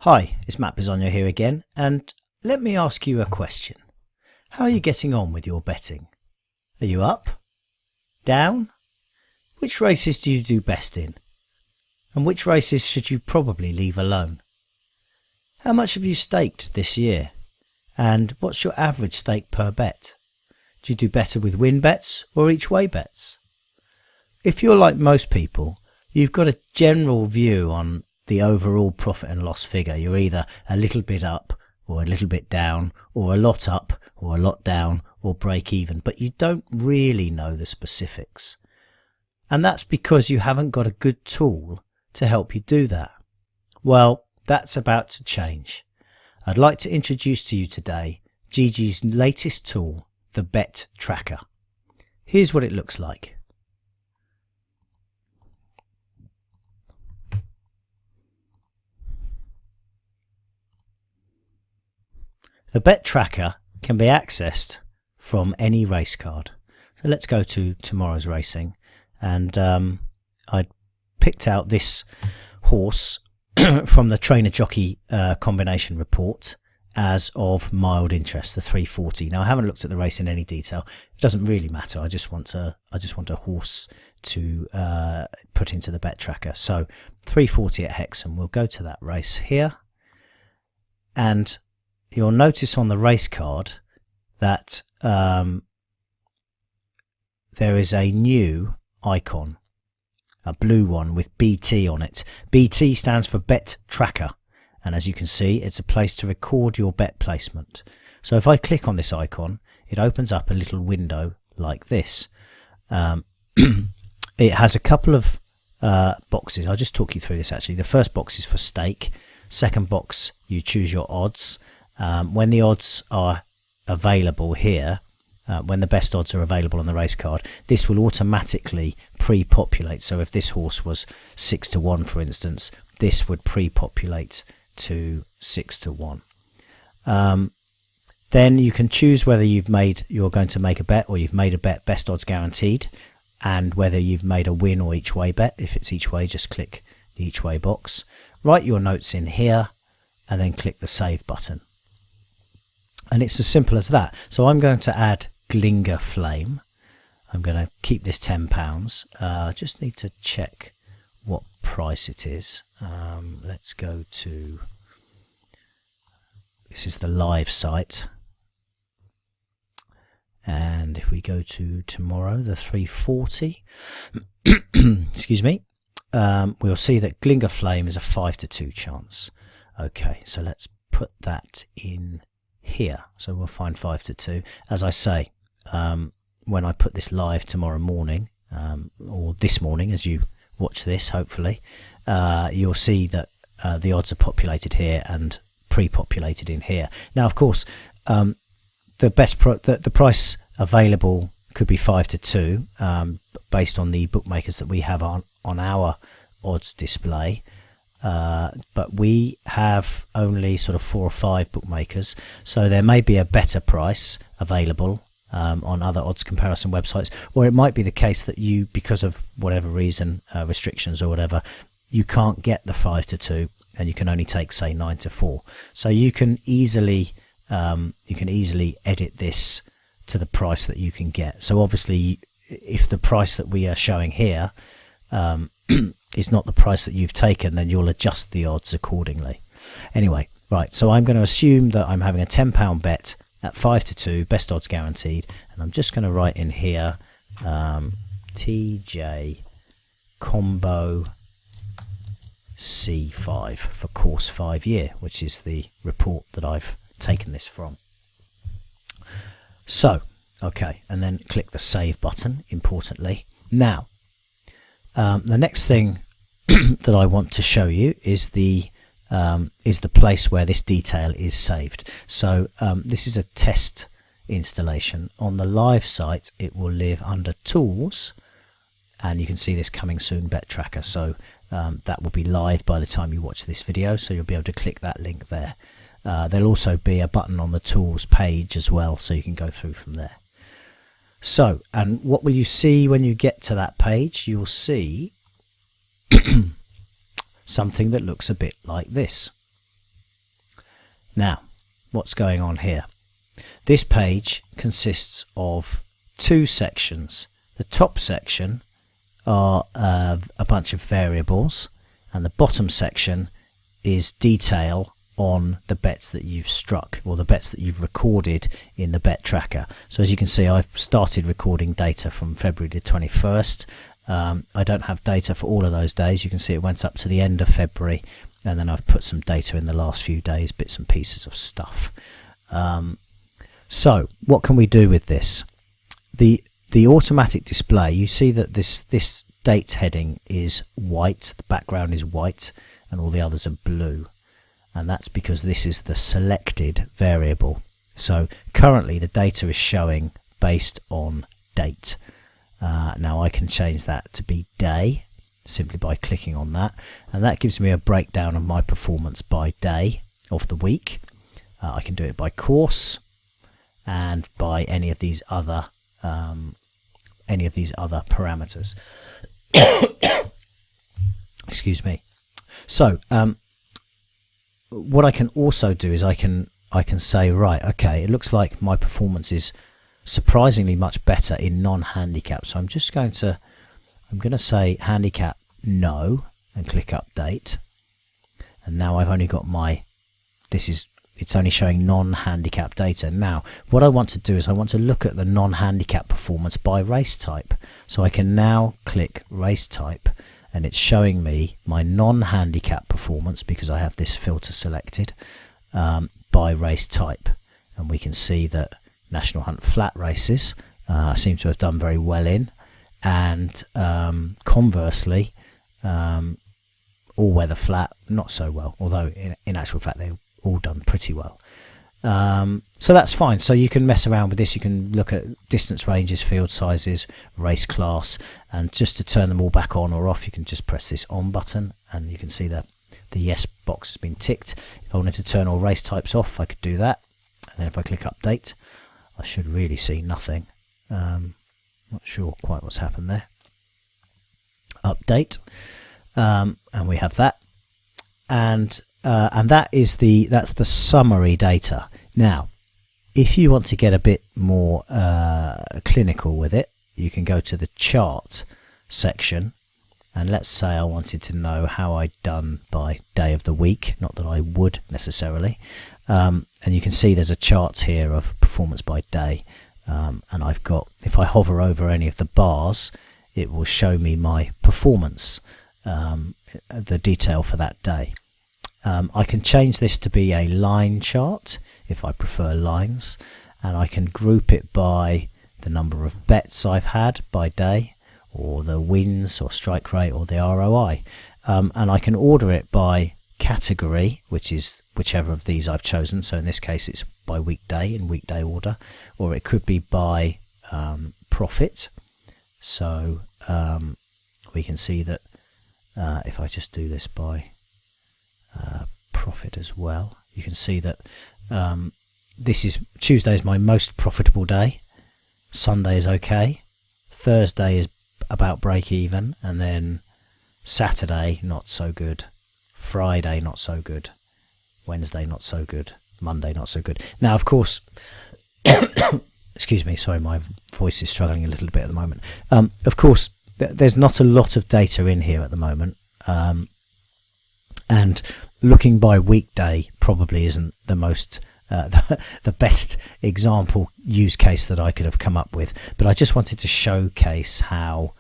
Hi, it's Matt Bisogno here again, and let me ask you a question. How are you getting on with your betting? Are you up? Down? Which races do you do best in? And which races should you probably leave alone? How much have you staked this year? And what's your average stake per bet? Do you do better with win bets or each way bets? If you're like most people, you've got a general view on the overall profit and loss figure. You're either a little bit up or a little bit down, or a lot up or a lot down, or break even, but you don't really know the specifics. And that's because you haven't got a good tool to help you do that. Well, that's about to change. I'd like to introduce to you today Geegeez's latest tool, the Bet Tracker. Here's what it looks like. The Bet Tracker can be accessed from any race card. So let's go to tomorrow's racing, and I picked out this horse from the trainer jockey combination report as of mild interest, the 340. Now I haven't looked at the race in any detail. It doesn't really matter. I just want a horse to put into the Bet Tracker. So 340 at Hexham. We'll go to that race here, and you'll notice on the race card that there is a new icon, a blue one with BT on it. BT stands for Bet Tracker, and as you can see, it's a place to record your bet placement. So if I click on this icon, it opens up a little window like this. It has a couple of boxes. I'll just talk you through this actually. The first box is for stake. Second box, you choose your odds. When the odds are available here, when the best odds are available on the race card, this will automatically pre-populate. So if this horse was 6-1, for instance, this would pre-populate to 6-1. Then you can choose whether you're going to make a bet, or you've made a bet best odds guaranteed, and whether you've made a win or each way bet. If it's each way, just click the each way box. Write your notes in here, and then click the save button. And it's as simple as that. So I'm going to add Glinger Flame. I'm going to keep this £10. I just need to check what price it is. Let's go to, this is the live site. And if we go to tomorrow, the 340, excuse me, we'll see that Glinger Flame is a 5-2 chance. Okay, so let's put that in here. So we'll find 5-2. As I say, when I put this live tomorrow morning, or this morning as you watch this, hopefully, you'll see that the odds are populated here and pre-populated in here. Now, of course, the price available could be 5-2, based on the bookmakers that we have on our odds display. But we have only sort of 4 or 5 bookmakers, so there may be a better price available on other odds comparison websites, or it might be the case that you, because of whatever reason, restrictions or whatever, you can't get the 5-2 and you can only take, say, 9-4. So you can easily edit this to the price that you can get. So obviously, if the price that we are showing here is not the price that you've taken, then you'll adjust the odds accordingly. Anyway, right, so I'm going to assume that I'm having a £10 bet at 5-2, best odds guaranteed, and I'm just going to write in here TJ Combo C5 for course 5 year, which is the report that I've taken this from. So, okay, and then click the save button, importantly. Now, the next thing that I want to show you is the place where this detail is saved. So this is a test installation. On the live site, it will live under Tools, and you can see this coming soon Bet Tracker. So that will be live by the time you watch this video, so you'll be able to click that link there. There'll also be a button on the Tools page as well, so you can go through from there. So, and what will you see when you get to that page? You'll see something that looks a bit like this. Now, what's going on here? This page consists of two sections. The top section are a bunch of variables, and the bottom section is detail on the bets that you've struck, or the bets that you've recorded in the bet tracker. So as you can see, I've started recording data from February the 21st. I don't have data for all of those days. You can see it went up to the end of February, and then I've put some data in the last few days, bits and pieces of stuff. So what can we do with this? The automatic display, you see that this date heading is white, the background is white, and all the others are blue. And that's because this is the selected variable. So currently the data is showing based on date. Now I can change that to be day simply by clicking on that, and that gives me a breakdown of my performance by day of the week. I can do it by course and by any of these other parameters. Excuse me. So what I can also do is I can say, right, okay, it looks like my performance is surprisingly much better in non-handicap. So I'm going to say handicap no and click update. And now I've only got it's only showing non-handicap data. Now what I want to do is I want to look at the non-handicap performance by race type. So I can now click race type, and it's showing me my non-handicap performance because I have this filter selected by race type. And we can see that National Hunt flat races seem to have done very well in, and conversely all weather flat not so well, although in actual fact they've all done pretty well. So that's fine. So you can mess around with this. You can look at distance ranges, field sizes, race class, and just to turn them all back on or off, you can just press this on button, and you can see that the yes box has been ticked. If I wanted to turn all race types off, I could do that, and then if I click update, I should really see nothing. Not sure quite what's happened there. Update, and we have that, and that's the summary data. Now, if you want to get a bit more clinical with it, you can go to the chart section, and let's say I wanted to know how I'd done by day of the week. Not that I would necessarily. And you can see there's a chart here of performance by day, and I've got, if I hover over any of the bars, it will show me my performance, the detail for that day. I can change this to be a line chart if I prefer lines, and I can group it by the number of bets I've had by day, or the wins or strike rate or the ROI, and I can order it by category, which is whichever of these I've chosen. So in this case it's by weekday, in weekday order, or it could be by profit. So we can see that if I just do this by profit as well, you can see that Tuesday is my most profitable day, Sunday is okay, Thursday is about break even, and then Saturday not so good, Friday not so good, Wednesday not so good, Monday not so good. Now of course excuse me, sorry, my voice is struggling a little bit at the moment. Of course there's not a lot of data in here at the moment, and looking by weekday probably isn't the most the best example use case that I could have come up with, but I just wanted to showcase how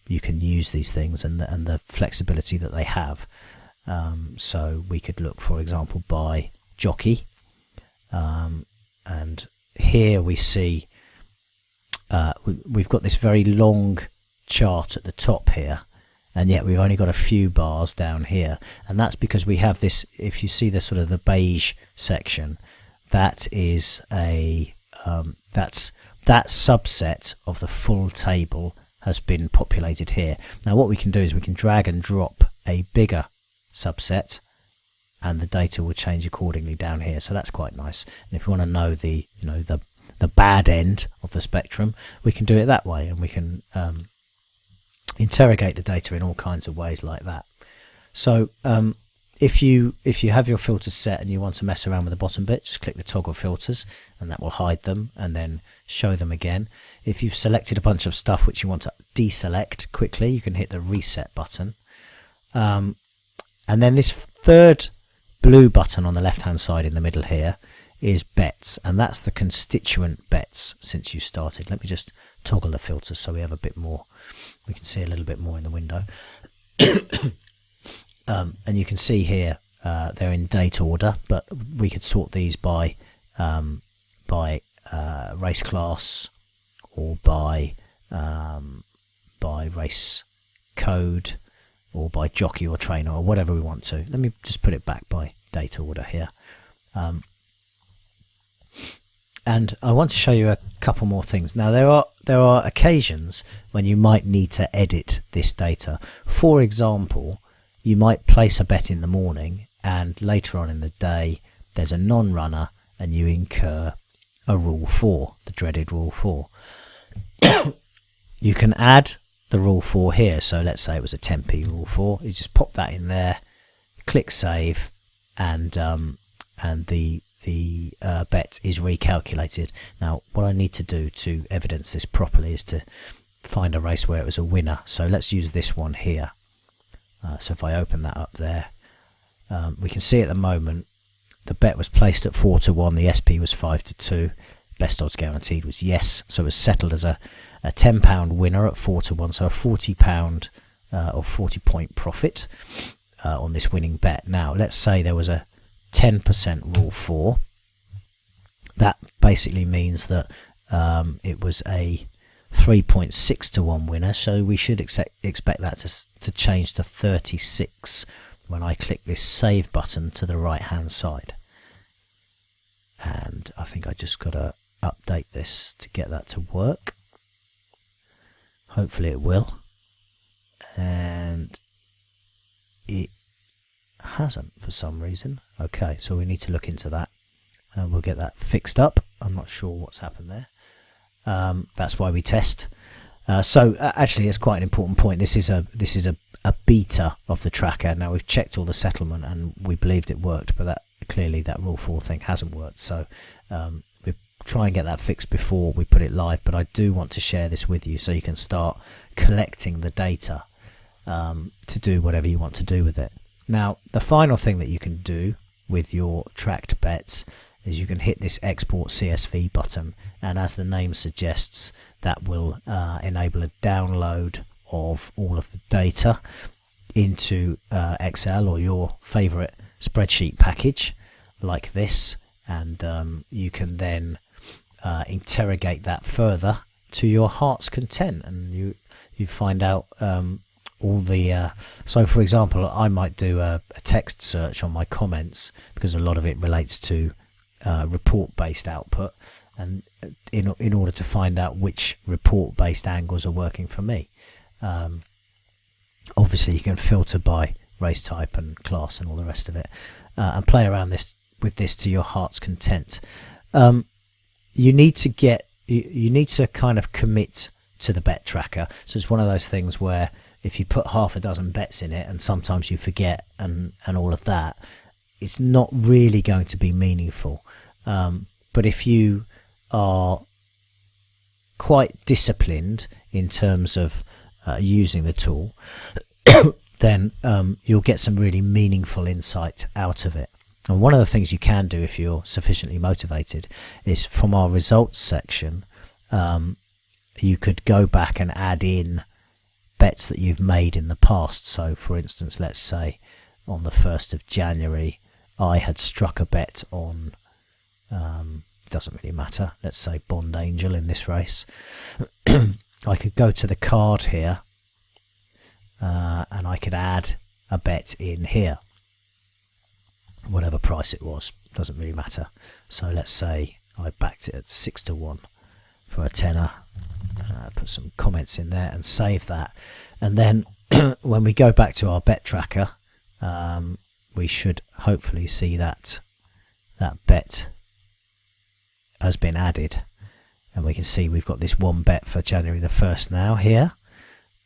you can use these things and the flexibility that they have. So we could look, for example, by jockey, and here we see we've got this very long chart at the top here, and yet we've only got a few bars down here, and that's because we have this, if you see the sort of the beige section, that is a that subset of the full table has been populated here. Now what we can do is we can drag and drop a bigger subset, and the data will change accordingly down here. So that's quite nice. And if we want to know the bad end of the spectrum, we can do it that way, and we can interrogate the data in all kinds of ways like that. So if you have your filters set and you want to mess around with the bottom bit, just click the toggle filters and that will hide them and then show them again. If you've selected a bunch of stuff which you want to deselect quickly, you can hit the reset button. And then this third blue button on the left hand side in the middle here is bets, and that's the constituent bets since you started. Let me just toggle the filters so we have a bit more, we can see a little bit more in the window. And you can see here they're in date order, but we could sort these by race class or by race code or by jockey or trainer or whatever we want to. Let me just put it back by date order here. And I want to show you a couple more things. Now there are occasions when you might need to edit this data. For example, you might place a bet in the morning and later on in the day there's a non-runner and you incur a rule 4, the dreaded rule 4. You can add the rule 4 here, so let's say it was a 10p rule 4. You just pop that in there, click save, and the bet is recalculated. Now what I need to do to evidence this properly is to find a race where it was a winner, so let's use this one here. So if I open that up there, we can see at the moment the bet was placed at 4-1, the SP was 5-2, best odds guaranteed was yes, so it was settled as a £10 winner at 4-1, so a £40 or 40 point profit on this winning bet. Now let's say there was a 10% rule 4. That basically means that it was a 3.6-1 winner, so we should expect that to change to 36 when I click this save button to the right hand side. And I think I just got to update this to get that to work. Hopefully it will, and it hasn't for some reason. Okay, so we need to look into that and we'll get that fixed up. I'm not sure what's happened there. That's why we test. So actually, it's quite an important point. This is a beta of the tracker. Now we've checked all the settlement and we believed it worked, but that clearly that rule 4 thing hasn't worked. So we try and get that fixed before we put it live. But I do want to share this with you so you can start collecting the data to do whatever you want to do with it. Now the final thing that you can do with your tracked bets is you can hit this export CSV button, and as the name suggests, that will enable a download of all of the data into Excel or your favorite spreadsheet package like this, and you can then interrogate that further to your heart's content, and you find out all the so for example, I might do a text search on my comments because a lot of it relates to report based output, and in order to find out which report based angles are working for me. Obviously you can filter by race type and class and all the rest of it, and play around with this to your heart's content. You need to kind of commit to the bet tracker. So it's one of those things where if you put half a dozen bets in it and sometimes you forget and all of that, it's not really going to be meaningful. But if you are quite disciplined in terms of using the tool, then you'll get some really meaningful insight out of it. And one of the things you can do if you're sufficiently motivated is from our results section, you could go back and add in bets that you've made in the past. So for instance, let's say on the 1st of January I had struck a bet on doesn't really matter, let's say Bond Angel in this race. I could go to the card here and I could add a bet in here, whatever price it was, doesn't really matter. So let's say I backed it at 6-1 for a tenner, put some comments in there and save that, and then when we go back to our bet tracker, we should hopefully see that bet has been added, and we can see we've got this one bet for January the 1st now here,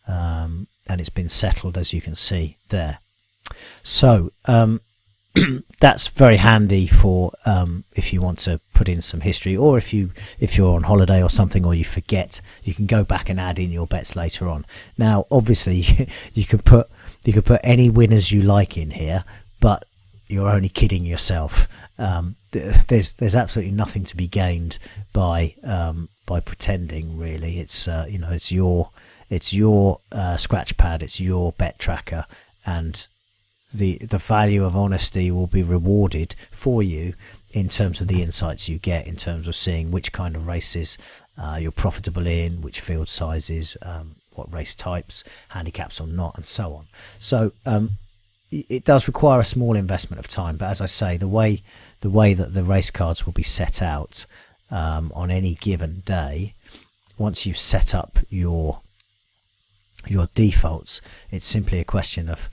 and it's been settled, as you can see there. So that's very handy for if you want to put in some history, or if you're on holiday or something, or you forget, you can go back and add in your bets later on. Now obviously you could put any winners you like in here, but you're only kidding yourself. There's absolutely nothing to be gained by pretending, really. It's it's your scratch pad, it's your bet tracker, and the value of honesty will be rewarded for you in terms of the insights you get, in terms of seeing which kind of races you're profitable in, which field sizes, what race types, handicaps or not, and so on. So it does require a small investment of time, but as I say, the way that the race cards will be set out on any given day, once you've set up your defaults, it's simply a question of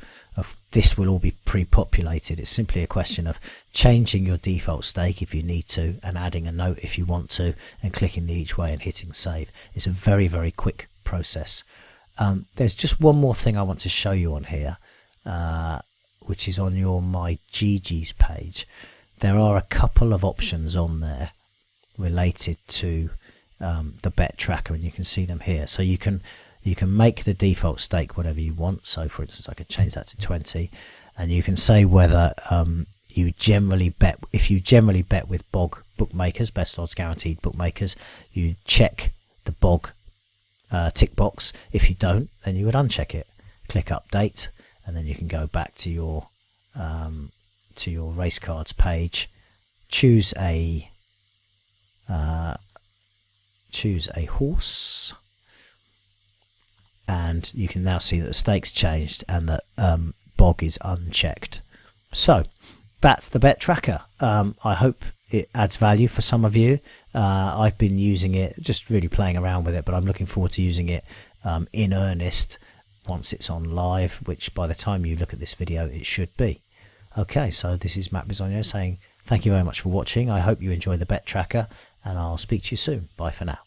this will all be pre-populated. It's simply a question of changing your default stake if you need to, and adding a note if you want to, and clicking the each way and hitting save. It's a very, very quick process. There's just one more thing I want to show you on here, which is on your My Geegeez page. There are a couple of options on there related to the bet tracker, and you can see them here. So you can make the default stake whatever you want. So for instance, I could change that to 20, and you can say whether you generally bet. If you generally bet with BOG bookmakers, best odds guaranteed bookmakers, you check the BOG tick box. If you don't, then you would uncheck it, click update, and then you can go back to your race cards page, choose a horse, and you can now see that the stakes changed and that BOG is unchecked. So that's the bet tracker. I hope it adds value for some of you. I've been using it, just really playing around with it, but I'm looking forward to using it in earnest once it's on live, which by the time you look at this video it should be. Okay, so this is Matt Bisogno saying thank you very much for watching. I hope you enjoy the bet tracker, and I'll speak to you soon. Bye for now.